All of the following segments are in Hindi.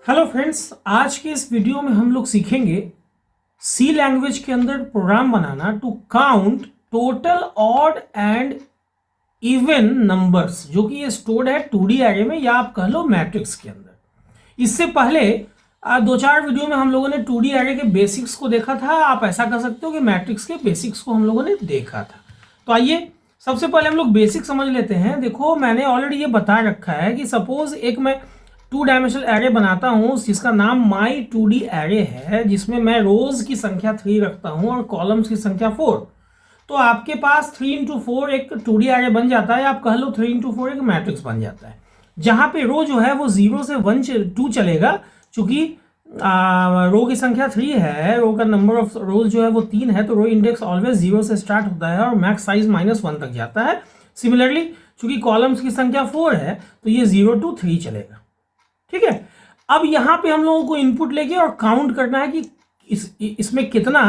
हेलो फ्रेंड्स, आज के इस वीडियो में हम लोग सीखेंगे सी लैंग्वेज के अंदर प्रोग्राम बनाना to count total odd and even numbers, जो कि ये स्टोर्ड है 2D एरे में या आप कह लो मैट्रिक्स के अंदर। इससे पहले दो चार वीडियो में हम लोगों ने 2D एरे के बेसिक्स को देखा था। आप ऐसा कर सकते हो कि मैट्रिक्स के बेसिक्स को हम लोगों ने देखा था। तो आइए सबसे पहले हम लोग बेसिक समझ लेते हैं। देखो, मैंने ऑलरेडी ये बता रखा है कि सपोज एक मैं 2 डायमेंशनल एरे बनाता हूँ जिसका नाम माई 2D एरे है, जिसमें मैं रोज की संख्या 3 रखता हूँ और कॉलम्स की संख्या 4। तो आपके पास 3 into 4 एक 2D एरे बन जाता है। आप कह लो 3 into 4 एक मैट्रिक्स बन जाता है, जहाँ पे रो जो है वो 0 से 1 2 चलेगा। चूंकि रो की संख्या 3 है, रो का नंबर ऑफ रोज जो है वो 3 है, तो रो इंडेक्स ऑलवेज 0 से स्टार्ट होता है और मैक्स साइज -1 तक जाता है। सिमिलरली चूंकि कॉलम्स की संख्या 4 है, तो ये 0 to 3 चलेगा। ठीक है। अब यहाँ पे हम लोगों को इनपुट लेके और काउंट करना है कि इसमें कितना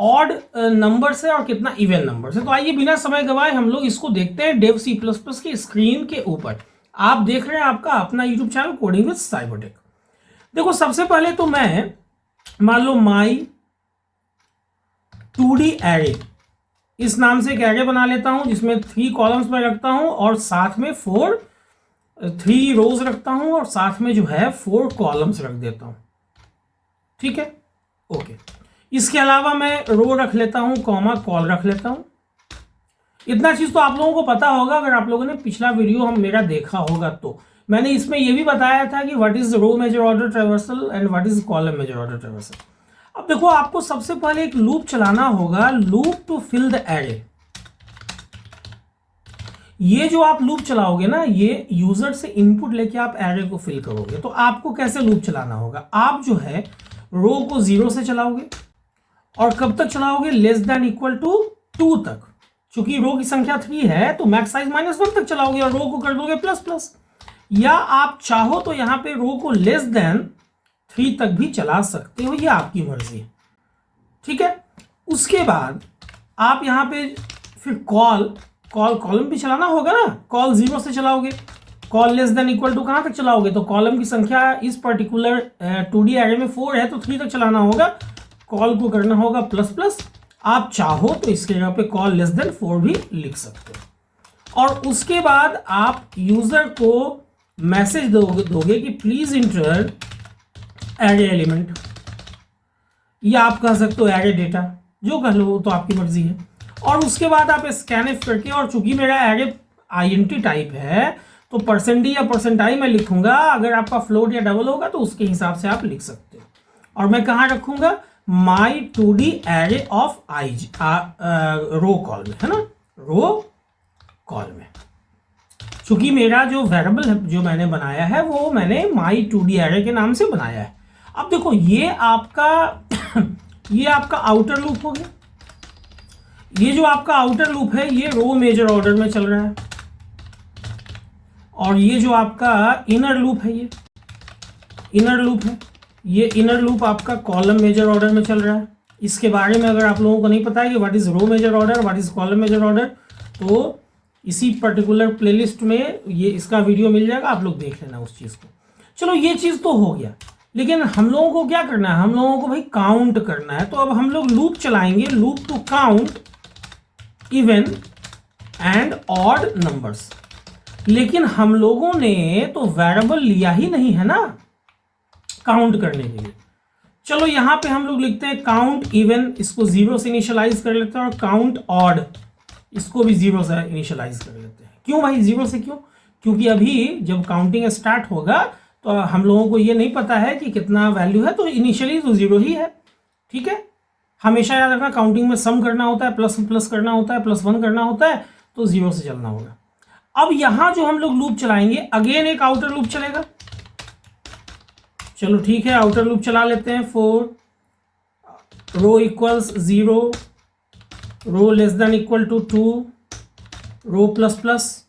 ऑड नंबर्स है और कितना इवन नंबर्स है। तो आइए बिना समय गवाए हम लोग इसको देखते हैं डेव C++ की स्क्रीन के ऊपर। आप देख रहे हैं आपका अपना YouTube channel coding with Cybertech. देखो, सबसे पहले तो मैं मान लो माई 2D एरे इस नाम से एक एरे बना लेता हूं, जिसमें 3 कॉलम्स में रखता हूं और साथ में 3 रोज रखता हूं और साथ में जो है 4 कॉलम्स रख देता हूं। ठीक है, ओके। इसके अलावा मैं रो रख लेता हूं, कॉमा कॉल रख लेता हूं। इतना चीज तो आप लोगों को पता होगा अगर आप लोगों ने पिछला वीडियो हम मेरा देखा होगा। तो मैंने इसमें यह भी बताया था कि what is row major order traversal and what is column major order traversal. अब देखो, आपको सबसे पहले एक लूप चलाना होगा, loop to fill the array. ये जो आप लूप चलाओगे ना, ये यूजर से इनपुट लेके आप एरे को फिल करोगे। तो आपको कैसे लूप चलाना होगा? आप जो है रो को 0 से चलाओगे और कब तक चलाओगे? लेस देन इक्वल टू 2 तक। चूंकि रो की संख्या 3 है तो मैक्स साइज -1 तक चलाओगे और रो को कर दोगे प्लस। या आप चाहो तो यहां पे रो को लेस देन 3 तक भी चला सकते हो, ये आपकी मर्जी है। ठीक है। उसके बाद आप यहां पे फिर कॉलम भी चलाना होगा ना। कॉल 0 से चलाओगे, col less than equal to कहां तक चलाओगे? तो कॉलम की संख्या इस पर्टिकुलर 2D एरे में 4 है तो 3 तक चलाना होगा। कॉल को करना होगा प्लस। आप चाहो तो इसके जगह पे कॉल लेस देन 4 भी लिख सकते हो। और उसके बाद आप यूजर को मैसेज दोगे कि प्लीज इंटर एरे एलिमेंट, या आप कह सकते हो एरे डेटा, जो कह लो तो आपकी मर्जी है। और उसके बाद आप स्कैनफ करके, और चूंकि मेरा एरे INT टाइप है तो %d या %i मैं लिखूंगा। अगर आपका फ्लोट या डबल होगा तो उसके हिसाब से आप लिख सकते हो। और मैं कहाँ रखूंगा? My 2D array of row col में, है ना, रो कॉल में। चूंकि मेरा जो वेरिएबल है जो मैंने बनाया है वो मैंने माई 2D एरे के नाम से बनाया है। अब देखो, ये आपका आउटर लूप हो गया। ये जो आपका आउटर लूप है ये रो मेजर ऑर्डर में चल रहा है, और ये जो आपका इनर लूप है ये इनर लूप है। ये इनर लूप आपका कॉलम मेजर ऑर्डर में चल रहा है। इसके बारे में अगर आप लोगों को नहीं पता है कि what is row major order, what is column major order, तो इसी पर्टिकुलर प्लेलिस्ट में ये इसका वीडियो मिल जाएगा, आप लोग देख लेना उस चीज को। चलो, ये चीज तो हो गया, लेकिन हम लोगों को क्या करना है? हम लोगों को भाई काउंट करना है। तो अब हम लोग लूप चलाएंगे, loop to count even and odd numbers. लेकिन हम लोगों ने तो वेरिएबल लिया ही नहीं है ना काउंट करने के लिए। चलो, यहां पे हम लोग लिखते हैं काउंट इवन, इसको 0 से इनिशियलाइज कर लेते हैं, और काउंट ऑड इसको भी 0 से इनिशियलाइज कर लेते हैं। क्यों भाई 0 से? क्यों? क्योंकि अभी जब काउंटिंग स्टार्ट होगा तो हम लोगों को ये नहीं पता है कि कितना वैल्यू है, तो इनिशियली तो 0 ही है। ठीक है। हमेशा याद रखना, काउंटिंग में सम करना होता है, प्लस करना होता है, +1 करना होता है, तो 0 से चलना होगा। अब यहां जो हम लोग लूप चलाएंगे, अगेन एक आउटर लूप चलेगा। चलो ठीक है, आउटर लूप चला लेते हैं। 4 rho equals 0, rho less than equal to 2, rho plus.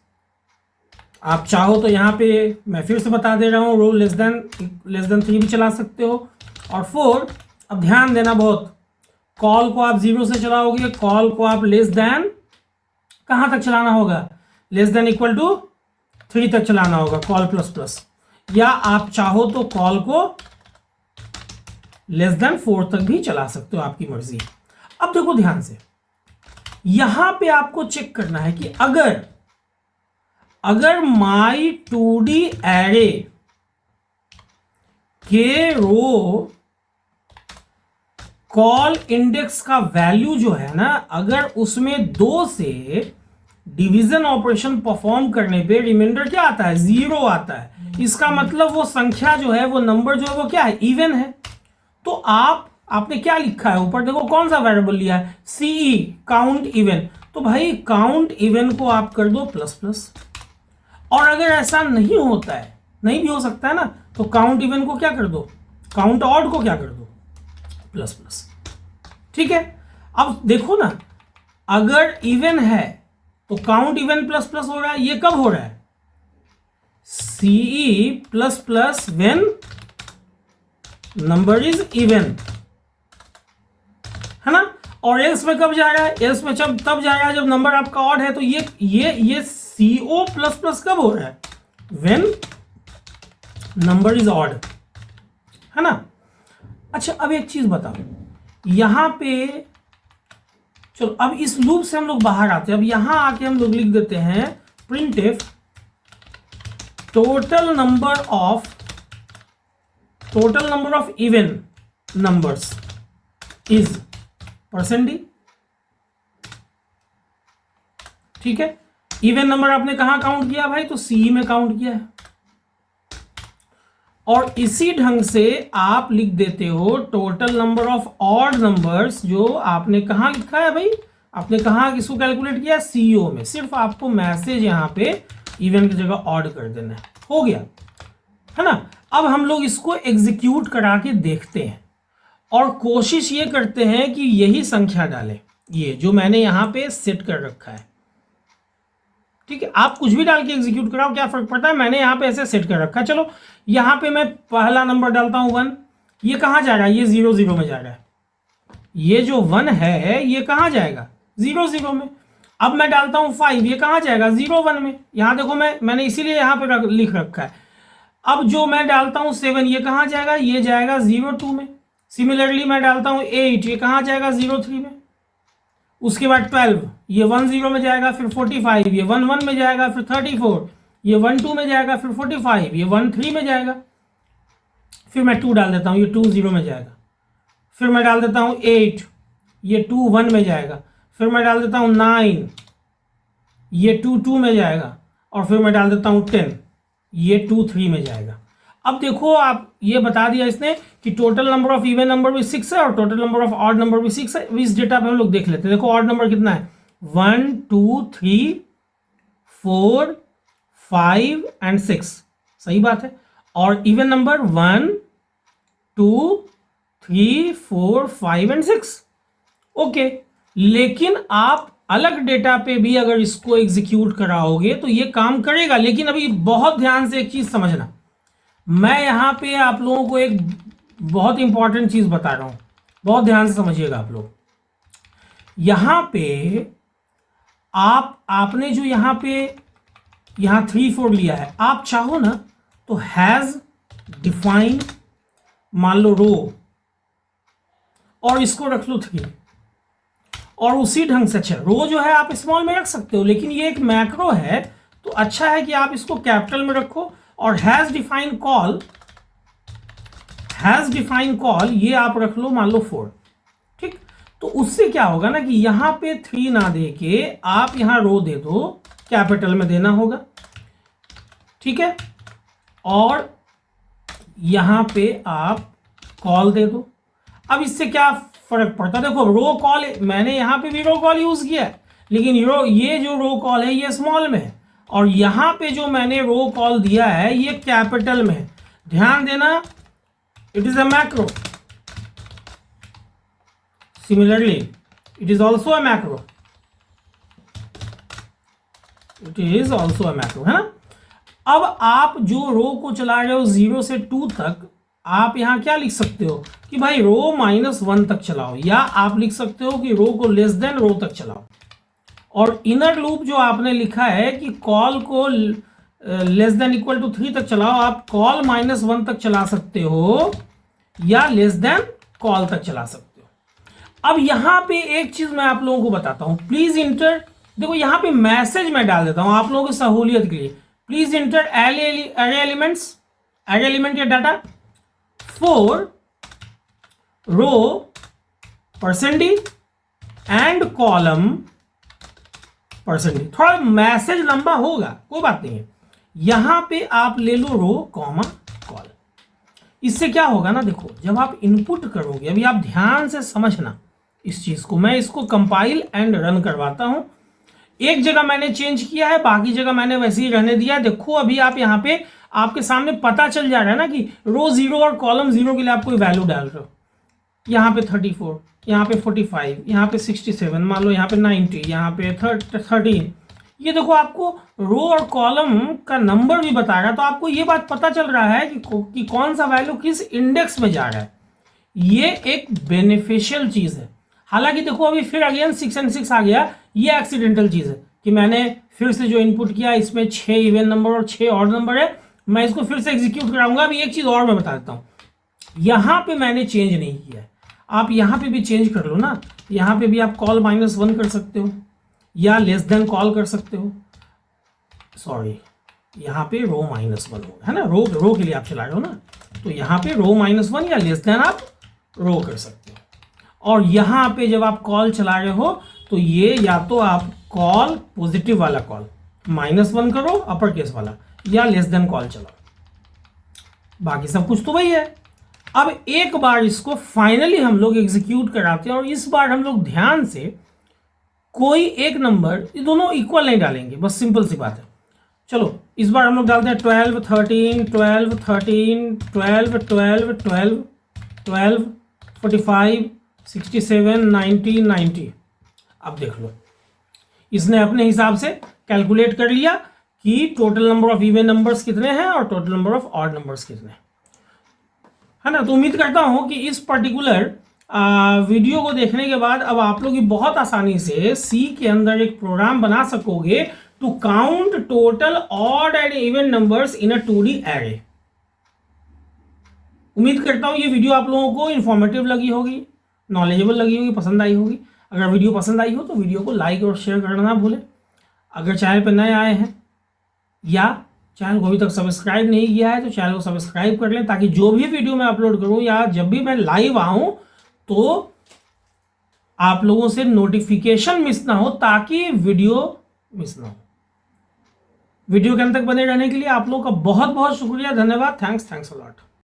आप चाहो तो यहाँ पे मैं फिर से बता दे रहा हूँ, रो लेस देन 3 भी चला सकते हो। और 4, अब ध्यान देना बहुत, कॉल को आप 0 से चलाओगे, कॉल को आप लेस देन कहाँ तक चलाना होगा? लेस देन इक्वल टू 3 तक चलाना होगा, कॉल प्लस। या आप चाहो तो कॉल को लेस देन 4 तक भी चला सकते हो, आपकी मर्जी। अब देखो ध्यान से, यहां पे आपको चेक करना है कि अगर माई 2D एरे के रो कॉल इंडेक्स का वैल्यू जो है ना, अगर उसमें 2 से डिवीजन ऑपरेशन परफॉर्म करने पे रिमाइंडर क्या आता है, 0 आता है, इसका मतलब वो संख्या जो है, वो नंबर जो है वो क्या है, इवन है। तो आपने क्या लिखा है ऊपर, देखो कौन सा वेरिएबल लिया है, CE काउंट इवन। तो भाई काउंट इवन को आप कर दो प्लस प्लस, और अगर ऐसा नहीं होता है, नहीं भी हो सकता है ना, तो काउंट इवन को क्या कर दो, काउंट ऑड को क्या कर दो, प्लस प्लस। ठीक है, अब देखो ना, अगर इवन है तो काउंट इवन प्लस प्लस हो रहा है, ये कब हो रहा है, CE plus plus when number is even, है ना। और एल्स में कब जा रहा है, एल्स में तब जा रहा है जब नंबर आपका ऑड है। तो ये CO प्लस प्लस कब हो रहा है, व्हेन नंबर इज ऑड, है ना। अच्छा, अब एक चीज बताओ, यहां पे चलो, अब इस लूप से हम लोग बाहर आते हैं। अब यहां आके हम लोग लिख देते हैं printf total number of even numbers is %d। ठीक है, इवन नंबर आपने कहां काउंट किया भाई, तो CE में काउंट किया है। और इसी ढंग से आप लिख देते हो total number of odd numbers, जो आपने कहां लिखा है भाई, आपने कहां किसको कैलकुलेट किया, CO में। सिर्फ आपको मैसेज यहां पे इवन की जगह ऑड कर देना है, हो गया, है ना। अब हम लोग इसको एग्जीक्यूट करा के देखते हैं और कोशिश ये करते हैं कि यही संख्या डालें, ये जो मैंने यहां पे सेट कर रखा है। ठीक है, आप कुछ भी डाल के एग्जीक्यूट कराओ, क्या फर्क पड़ता है, मैंने यहाँ पे ऐसे सेट कर रखा है। चलो यहाँ पे मैं पहला नंबर डालता हूँ 1, ये कहाँ जा रहा है, ये 0 0 में जा रहा है। ये जो 1 है ये कहाँ जाएगा, 0 0 में। अब मैं डालता हूँ 5, ये कहाँ जाएगा, 0 1 में। यहाँ देखो मैंने इसीलिए यहाँ पे लिख रखा है। अब जो मैं डालता हूँ 7, ये कहाँ जाएगा, ये जाएगा 0 2 में। सिमिलरली मैं डालता हूँ 8, ये कहाँ जाएगा, 0 3 में। उसके बाद 12, ये 1 0 में जाएगा, फिर 45, ये 1 1 में जाएगा, फिर 34, ये 1 2 में जाएगा, फिर 45, ये 1 3 में जाएगा। फिर मैं 2 डाल देता हूँ, ये 2 0 में जाएगा। फिर मैं डाल देता हूँ 8, ये 2 1 में जाएगा। फिर मैं डाल देता हूँ 9, ये 2 2 में जाएगा। और फिर मैं डाल देता हूँ 10, ये 2 3 में जाएगा। अब देखो, आप ये बता दिया इसने कि total number of even number भी 6 है और total number of odd number भी 6 है। इस डेटा पे हम लोग देख लेते हैं। देखो ऑड नंबर कितना है, 1 2 3 4 5 एंड 6, सही बात है। और इवन नंबर 1 2 3 4 5 एंड 6, ओके। लेकिन आप अलग डेटा पे भी अगर इसको एग्जीक्यूट कराओगे तो ये काम करेगा। लेकिन अभी बहुत ध्यान से एक चीज समझना, मैं यहां पे आप लोगों को एक बहुत इंपॉर्टेंट चीज बता रहा हूं, बहुत ध्यान से समझिएगा आप लोग। यहां पे आपने जो यहां 3 4 लिया है, आप चाहो ना तो हैज डिफाइन मान लो रो, और इसको रख लो 3, और उसी ढंग से, अच्छा रो जो है आप स्मॉल में रख सकते हो, लेकिन ये एक मैक्रो है तो अच्छा है कि आप इसको कैपिटल में रखो। और हैज डिफाइन कॉल ये आप रख लो मान लो 4, ठीक। तो उससे क्या होगा ना कि यहां पे 3 ना दे के आप यहां रो दे दो, कैपिटल में देना होगा, ठीक है। और यहां पे आप कॉल दे दो। अब इससे क्या फर्क पड़ता है, देखो रो कॉल, मैंने यहां पे भी रो कॉल यूज किया है, लेकिन ये जो रो कॉल है ये स्मॉल में है, और यहां पे जो मैंने रो कॉल दिया है ये कैपिटल में है। ध्यान देना, it is a macro. Similarly it is also a macro, है ना। अब आप जो रो को चला रहे हो 0 से 2 तक, आप यहां क्या लिख सकते हो कि भाई रो -1 तक चलाओ, या आप लिख सकते हो कि रो को लेस देन रो तक चलाओ। और इनर लूप जो आपने लिखा है कि कॉल को लेस देन इक्वल टू 3 तक चलाओ, आप कॉल -1 तक चला सकते हो या लेस देन कॉल तक चला सकते हो। अब यहां पे एक चीज मैं आप लोगों को बताता हूं, प्लीज इंटर, देखो यहां पे मैसेज मैं डाल देता हूं आप लोगों की सहूलियत के लिए, please enter array elements, array element या data for row %d and column %d। थोड़ा मैसेज लंबा होगा, कोई बात नहीं है। यहां पे आप ले लो रो कॉमा कॉल। इससे क्या होगा ना, देखो जब आप इनपुट करोगे, अभी आप ध्यान से समझना इस चीज को, मैं इसको कंपाइल एंड रन करवाता हूं। एक जगह मैंने चेंज किया है, बाकी जगह मैंने वैसे ही रहने दिया। देखो अभी आप यहाँ पे आपके सामने पता चल जा रहा है ना कि रो 0 और कॉलम 0 के लिए आप कोई वैल्यू डाल रहे हो। यहाँ पे 34, यहाँ पे 45, यहाँ पे 67, मान लो यहाँ पे 90, यहाँ पे 13। ये देखो आपको रो और कॉलम का नंबर भी बता रहा है, तो आपको ये बात पता चल रहा है कि कौन सा वैल्यू किस इंडेक्स में जा रहा है। ये एक बेनिफिशियल चीज है। हालांकि देखो अभी फिर अगेन 6 and 6 आ गया, ये एक्सीडेंटल चीज है कि मैंने फिर से जो इनपुट किया इसमें 6 इवन नंबर और 6 ऑड नंबर है। मैं इसको फिर से एग्जीक्यूट कराऊंगा। अभी एक चीज और मैं बता देता हूँ, यहां पे मैंने चेंज नहीं किया है, आप यहां पे भी चेंज कर लो ना। यहां पे भी आप कॉल -1 कर सकते हो या लेस देन कॉल कर सकते हो। सॉरी, यहाँ पे रो -1 होगा, है ना, रो के लिए आप चला रहे हो ना, तो यहाँ पे रो -1 या लेस देन आप रो कर सकते हो। और यहाँ पे जब आप कॉल चला रहे हो तो ये या तो आप कॉल पॉजिटिव वाला कॉल -1 करो अपर केस वाला, या लेस देन कॉल चलाओ, बाकी सब कुछ तो वही है। अब एक बार इसको फाइनली हम लोग एग्जीक्यूट कराते हैं, और इस बार हम लोग ध्यान से कोई एक नंबर, ये दोनों इक्वल नहीं डालेंगे, बस सिंपल सी बात है। चलो इस बार हम लोग डालते हैं 12 13 12 13 12 12 12 12 45 67 90 90। अब देख लो, इसने अपने हिसाब से कैलकुलेट कर लिया कि total number of even numbers कितने हैं और total number of odd numbers कितने हैं, है ना। तो उम्मीद करता हूं कि इस पर्टिकुलर वीडियो को देखने के बाद अब आप लोग बहुत आसानी से सी के अंदर एक प्रोग्राम बना सकोगे to count total odd and even numbers in a 2D array. उम्मीद करता हूं ये वीडियो आप लोगों को इंफॉर्मेटिव लगी होगी, नॉलेजेबल लगी होगी, पसंद आई होगी। अगर वीडियो पसंद आई हो तो वीडियो को लाइक और शेयर करना ना भूलें। अगर चैनल पर नए आए हैं या चैनल को अभी तक सब्सक्राइब नहीं किया है तो चैनल को सब्सक्राइब कर लें, ताकि जो भी वीडियो मैं अपलोड करूं या जब भी मैं लाइव आऊं तो आप लोगों से नोटिफिकेशन मिस ना हो, ताकि वीडियो मिस ना हो। वीडियो के अंत तक बने रहने के लिए आप लोगों का बहुत बहुत शुक्रिया, धन्यवाद। Thanks a lot.